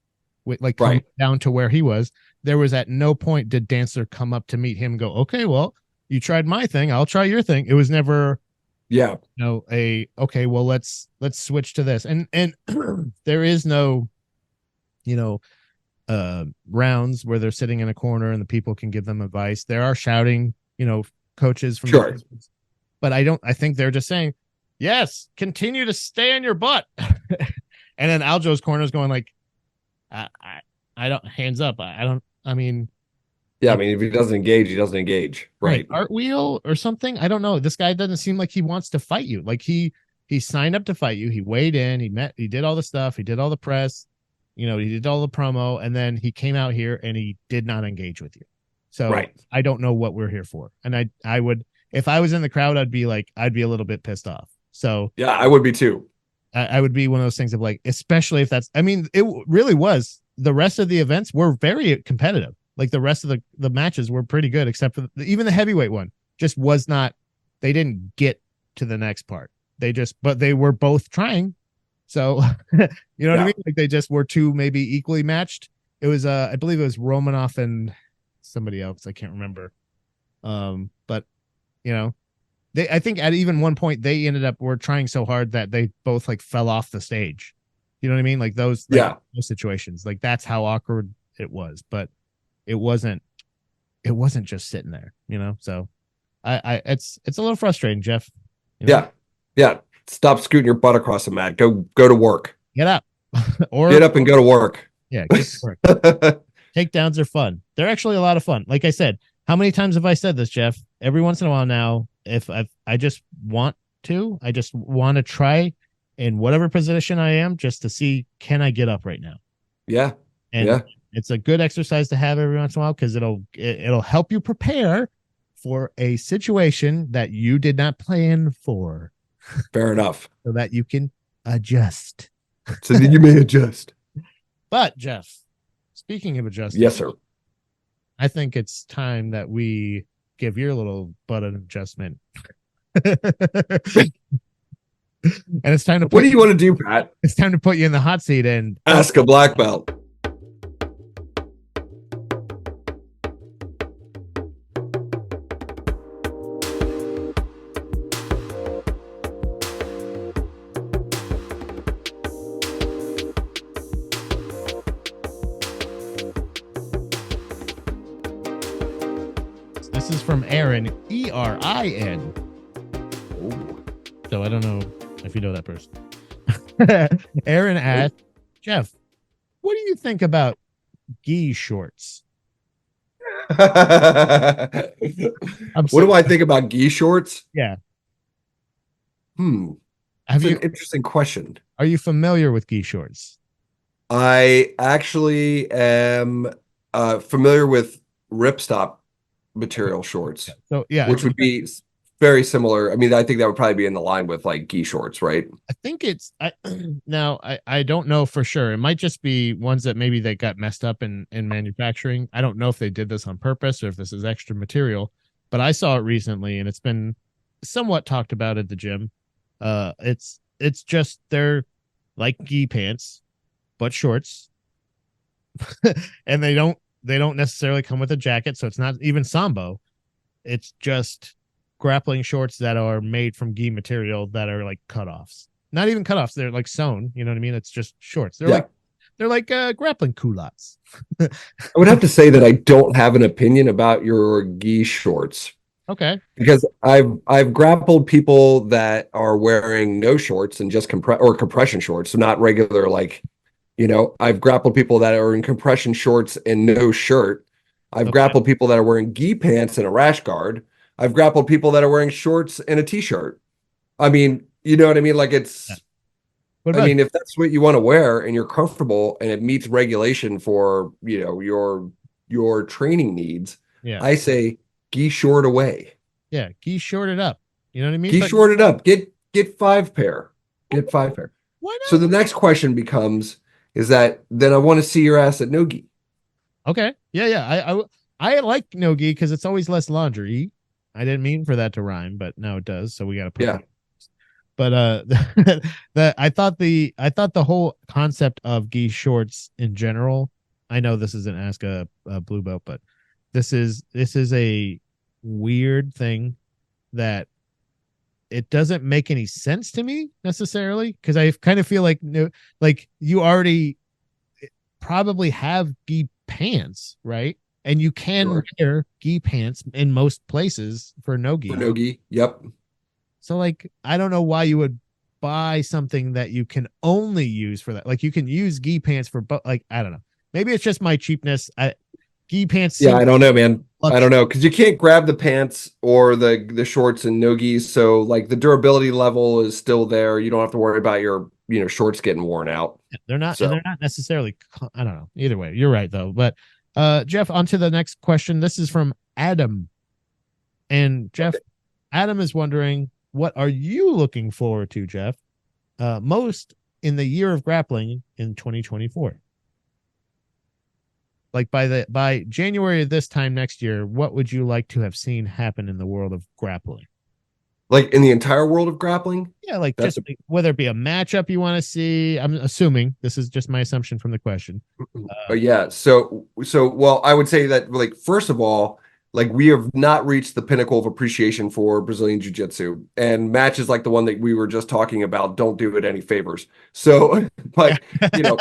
with, like, coming down to where he was. There was at no point did Dantzler come up to meet him and go, okay, well, you tried my thing, I'll try your thing. It was never Yeah. Okay, well, let's switch to this. And there is no, you know, rounds where they're sitting in a corner and the people can give them advice. There are shouting, coaches from the Sure. distance, but I think they're just saying, yes, continue to stay on your butt. And then Aljo's corner is going like, I don't, hands up. I don't, I mean, Yeah. I like, mean, if he doesn't engage, he doesn't engage. right, Right. art wheel or something. I don't know. This guy doesn't seem like he wants to fight you. Like he signed up to fight you. He weighed in. He did all the stuff. He did all the press. He did all the promo, and then he came out here and he did not engage with you. So Right. I don't know what we're here for. And I would, if I was in the crowd, I'd be a little bit pissed off. So Yeah, I would be too. I would be one of those things of like, especially if that's, I mean, it really was. The rest of the events were very competitive. Like the rest of the matches were pretty good, except for even the heavyweight one just was not. They didn't get to the next part. But they were both trying. So you know what I Yeah. mean? Like they just were two maybe equally matched. It was I believe it was Romanoff and somebody else. I can't remember. But you know, I think at even one point they ended up were trying so hard that they both like fell off the stage. You know what I mean? Like Yeah. those situations. Like that's how awkward it was. But it wasn't just sitting there, So it's a little frustrating, Jeff. Yeah. Yeah. Stop scooting your butt across the mat. Go to work. Get up. or Get up and go to work. yeah, get to work. Takedowns are fun. They're actually a lot of fun. Like I said, how many times have I said this, Jeff? Every once in a while now, if I just want to try in whatever position I am just to see, can I get up right now? Yeah. And Yeah. it's a good exercise to have every once in a while because it'll help you prepare for a situation that you did not plan for, Fair enough. so that you can adjust. So then you may adjust. But Jeff, speaking of adjusting, Yes, sir. I think it's time that we give your little butt an adjustment. And it's time to What do you want to do, Pat? it's time to put you in the hot seat and Ask a black belt. this is from Aaron, Erin. Oh. So I don't know if you know that person. Aaron asked, Jeff, what do you think about gi shorts? I'm What do I think about gi shorts? Yeah. That's an interesting question. Are you familiar with gi shorts? I actually am familiar with ripstop material shorts, So yeah, which would be very similar. I mean, I think that would probably be in the line with like gi shorts, right? I think now I don't know for sure. It might just be ones that maybe they got messed up in manufacturing. I don't know if they did this on purpose or if this is extra material, but I saw it recently and it's been somewhat talked about at the gym. It's just they're like gi pants, but shorts. And they don't necessarily come with a jacket, so it's not even sambo. It's just grappling shorts that are made from gi material that are like cutoffs. Not even cutoffs, they're like sewn, you know what I mean? It's just shorts. They're like grappling culottes. I would have to say that I don't have an opinion about your gi shorts Okay. because I've grappled people that are wearing no shorts and just compression shorts, so not regular I've grappled people that are in compression shorts and no shirt. I've Okay. grappled people that are wearing gi pants and a rash guard. I've grappled people that are wearing shorts and a t-shirt. I mean, you know what I mean? Like What I about mean, if that's what you want to wear and you're comfortable and it meets regulation for, your training needs, yeah. I say gi short away. Yeah. Gi shorted up. You know what I mean? Gi But shorted up. Get 5 pair. Get 5 pair. why So not? the next question becomes, is that then I want to see your ass at no gi. Okay. Yeah, yeah. I like no gi because it's always less laundry. I didn't mean for that to rhyme, but now it does. So we got to put Yeah. that. But I thought the whole concept of gi shorts in general. I know this isn't ask a blue belt, but this is a weird thing that it doesn't make any sense to me necessarily, because I kind of feel like, no, like you already probably have gi pants, right? And you can Sure. wear gi pants in most places for no For gi. Nogi. Yep. So like I don't know why you would buy something that you can only use for that. Like you can use gi pants for, but like I don't know. Maybe it's just my cheapness. Gi pants Yeah, seem I don't know, man. I don't luxury. know because you can't grab the pants or the shorts and Nogis, so like the durability level is still there. You don't have to worry about your shorts getting worn out. They're not, and So they're not necessarily. I don't know. Either way, you're right though. But Jeff, on to the next question. This is from Adam, and Jeff, Adam is wondering, what are you looking forward to, Jeff, most in the year of grappling in 2024? Like by January of this time next year, what would you like to have seen happen in the world of grappling? like in the entire world of grappling, Yeah, like that's just like, whether it be a matchup you want to see. I'm assuming this is just my assumption from the question. yeah. So well, I would say that like first of all, like we have not reached the pinnacle of appreciation for Brazilian Jiu-Jitsu, and matches like the one that we were just talking about don't do it any favors. So, Yeah, but you know,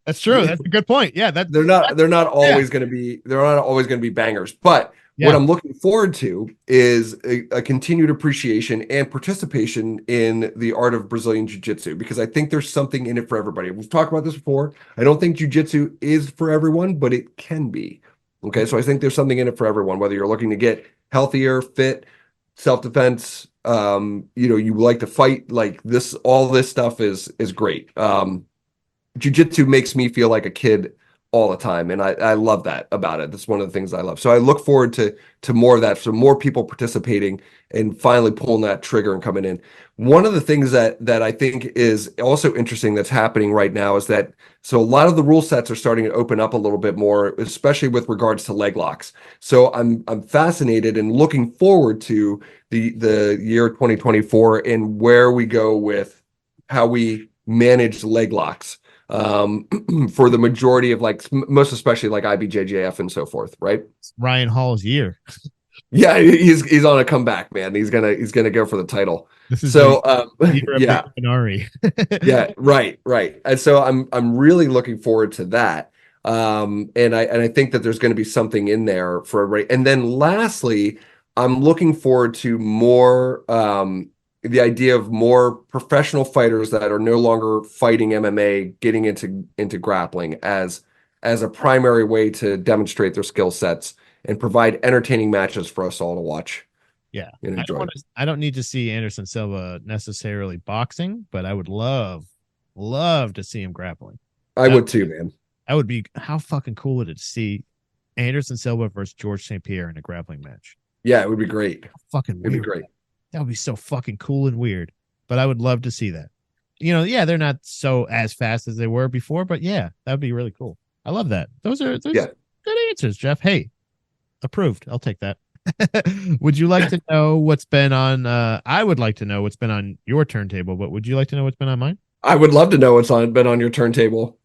that's true. That's a good point. Yeah, they're not yeah, always going to be bangers, but what yeah, I'm looking forward to is a continued appreciation and participation in the art of Brazilian jiu-jitsu because I think there's something in it for everybody. We've talked about this before. I don't think jiu-jitsu is for everyone, but it can be. Okay, so I think there's something in it for everyone, whether you're looking to get healthier, fit, self-defense, you like to fight, like this, all this stuff is great. Jiu-jitsu makes me feel like a kid all the time, and I love that about it. That's one of the things I love. So I look forward to more of that, so more people participating and finally pulling that trigger and coming in. One of the things that I think is also interesting that's happening right now is that so a lot of the rule sets are starting to open up a little bit more, especially with regards to leg locks. So I'm fascinated and looking forward to the year 2024 and where we go with how we manage leg locks for the majority of like most especially like IBJJF and so forth, right? it's Ryan Hall's year. Yeah, he's on a comeback, man. He's gonna go for the title. This is the So year of the yeah, Inari. yeah, right. And so I'm really looking forward to that. And I think that there's going to be something in there for everybody. And then lastly, I'm looking forward to more the idea of more professional fighters that are no longer fighting MMA getting into grappling as a primary way to demonstrate their skill sets and provide entertaining matches for us all to watch Yeah. and I don't enjoy. want to I don't need to see Anderson Silva necessarily boxing, but I would love to see him grappling. I That would too, man. that would be, how fucking cool would it to see Anderson Silva versus George St. Pierre in a grappling match? Yeah, it would be great. Fucking It'd be weird. great. That would be so fucking cool and weird. But I would love to see that. Yeah, they're not so as fast as they were before, but yeah, that would be really cool. I love that. Those Yeah. good answers, Jeff. Hey, approved. I'll take that. Would you like to know what's been on I would like to know what's been on your turntable, but would you like to know what's been on mine? I would love to know what's been on your turntable.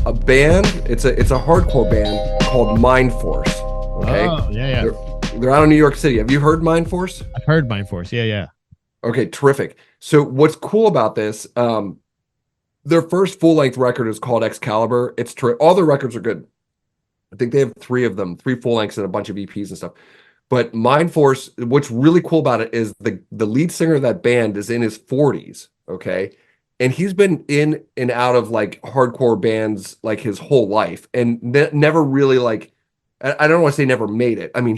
A band, it's a hardcore band called Mind Force. Okay. Oh, yeah. They're out of New York City. Have you heard Mind Force? I've heard Mind Force. Yeah. Okay, terrific. So what's cool about this, their first full-length record is called Excalibur. All their records are good. I think they have three of them, three full lengths and a bunch of EPs and stuff. But Mind Force, what's really cool about it is the lead singer of that band is in his 40s, okay? And he's been in and out of like hardcore bands like his whole life and never really like I don't want to say never made it. I mean,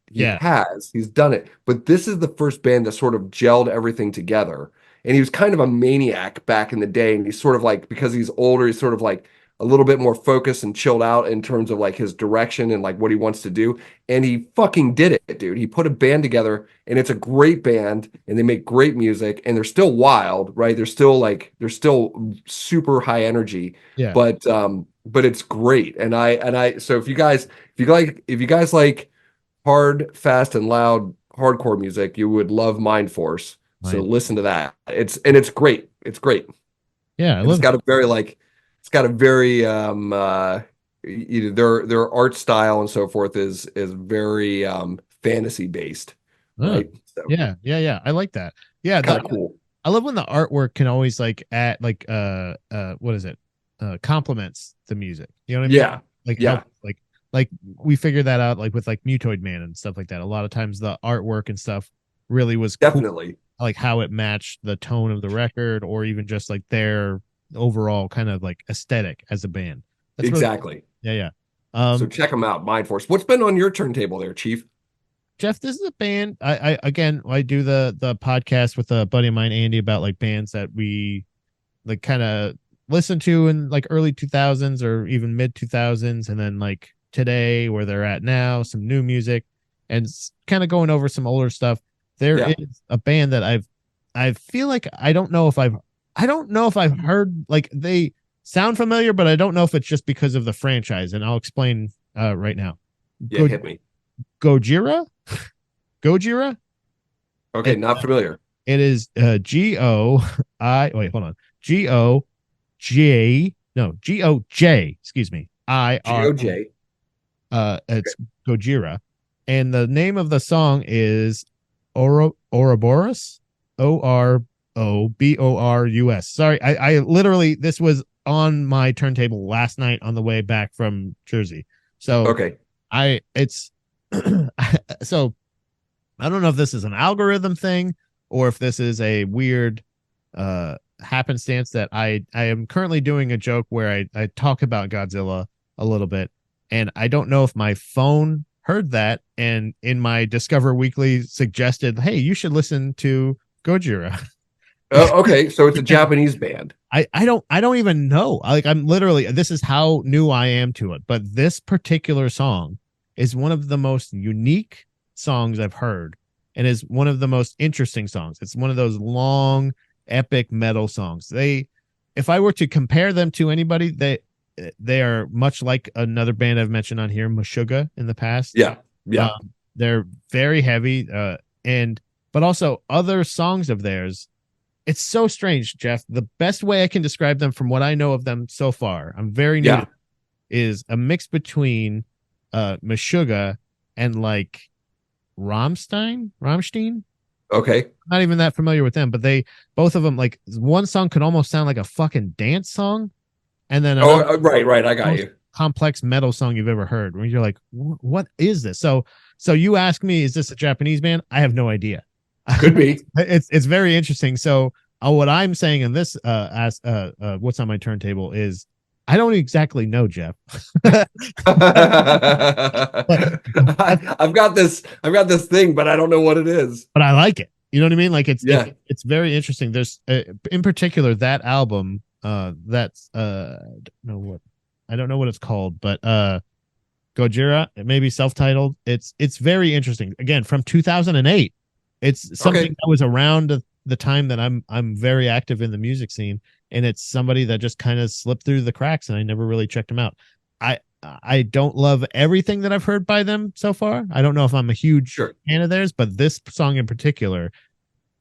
Yeah. he's done it. But this is the first band that sort of gelled everything together. And he was kind of a maniac back in the day. And he's sort of like, because he's older, he's sort of like a little bit more focused and chilled out in terms of like his direction and like what he wants to do. And he fucking did it, dude. He put a band together and it's a great band and they make great music and they're still wild, right? They're still super high energy, Yeah. but it's great. So if you guys like hard, fast and loud hardcore music, you would love Mind Force. So Mind. listen to that. It's great. It's great. Yeah, I And love it. it's got a very their art style and so forth is very fantasy based, Huh. right? So Yeah, yeah, yeah. I like that. Yeah, kind of cool. I love when the artwork can always like add like what is it? Complements the music. You know what I mean? Yeah. Like Yeah, help like we figured that out like with like Mutoid Man and stuff like that. A lot of times the artwork and stuff really was cool, definitely. like how it matched the tone of the record or even just like their overall kind of like aesthetic as a band. That's really cool. Exactly. Yeah, yeah. So Um check them out, Mind Force. What's been on your turntable there, Chief? Jeff, this is a band. I again, I do the podcast with a buddy of mine, Andy, about like bands that we like kind of listen to in like early 2000s or even mid 2000s, and then like today where they're at now, some new music, and kind of going over some older stuff. There Yeah. is a band that I feel like I don't know if I've heard like they sound familiar, but I don't know if it's just because of the franchise, and I'll explain right now. Yeah, hit me. Gojira. Gojira. Okay, It, not familiar. it is G-O-I. Wait, hold on. G-O-J. No, G-O-J. Excuse me. I-R-A. GOJ. It's Gojira, and the name of the song is Ouroboros. Orobors. Sorry, I literally this was on my turntable last night on the way back from Jersey. So Okay. I it's so I don't know if this is an algorithm thing or if this is a weird happenstance that I am currently doing a joke where I talk about Godzilla a little bit, and I don't know if my phone heard that and in my Discover Weekly suggested, hey, you should listen to Gojira. Oh, okay. So it's a Japanese band. I don't even know. Like I'm literally this is how new I am to it. But this particular song is one of the most unique songs I've heard and is one of the most interesting songs. It's one of those long epic metal songs. They if I were to compare them to anybody, they are much like another band I've mentioned on here, Meshuggah in the past. Yeah. Yeah. They're very heavy and but also other songs of theirs. It's so strange, Jeff. The best way I can describe them from what I know of them so far, I'm very new Yeah. is a mix between Meshuggah and like Rammstein. Okay. Not even that familiar with them, but they both of them like one song could almost sound like a fucking dance song, and then Oh, another right, right. I got most you. complex metal song you've ever heard. Where you're like, what is this? So you ask me, is this a Japanese band? I have no idea. Could be. It's very interesting. So what I'm saying in this as what's on my turntable is I don't exactly know, Jeff. But I've got this thing, but I don't know what it is. I like it. You know what I mean? Like Yeah. it's very interesting. There's in particular that album that's I don't know what it's called, but Gojira, it may be self-titled. It's very interesting. Again, from 2008. It's something that was around the time that I'm very active in the music scene, and it's somebody that just kind of slipped through the cracks, and I never really checked them out. I don't love everything that I've heard by them so far. I don't know if I'm a huge fan of theirs, but this song in particular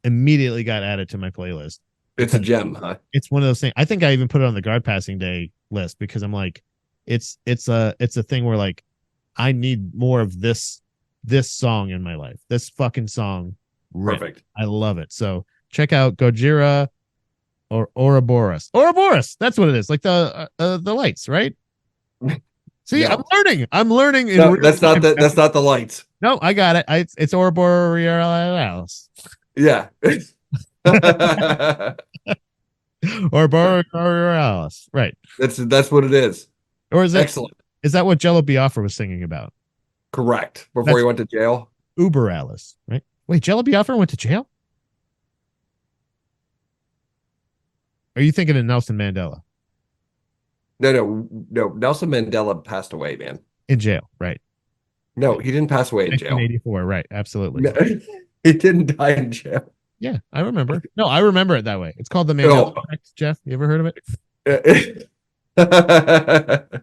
immediately got added to my playlist. It's a gem, huh? It's one of those things. I think I even put it on the Guard Passing Day list because I'm like, it's a thing where like I need more of this song in my life. This fucking song. Perfect. I love it. So check out Gojira or Ouroboros. Ouroboros. That's what it is. Like the lights, right? See, No. I'm learning. No, that's not the lights. No, I got it. It's Ouroboros. Yeah. Ouroboros. Right. That's what it is. Or is it? Excellent. Is that what Jello Biafra was singing about? Correct. Before he went to jail. Uber Alice, right? Wait, Jello Biafra went to jail? Are you thinking of Nelson Mandela? No. Nelson Mandela passed away, man. In jail, right? No, he didn't pass away in jail. 1984, right? Absolutely. No, he didn't die in jail. Yeah, I remember. No, I remember it that way. It's called the Mandela Effect. Jeff, you ever heard of it?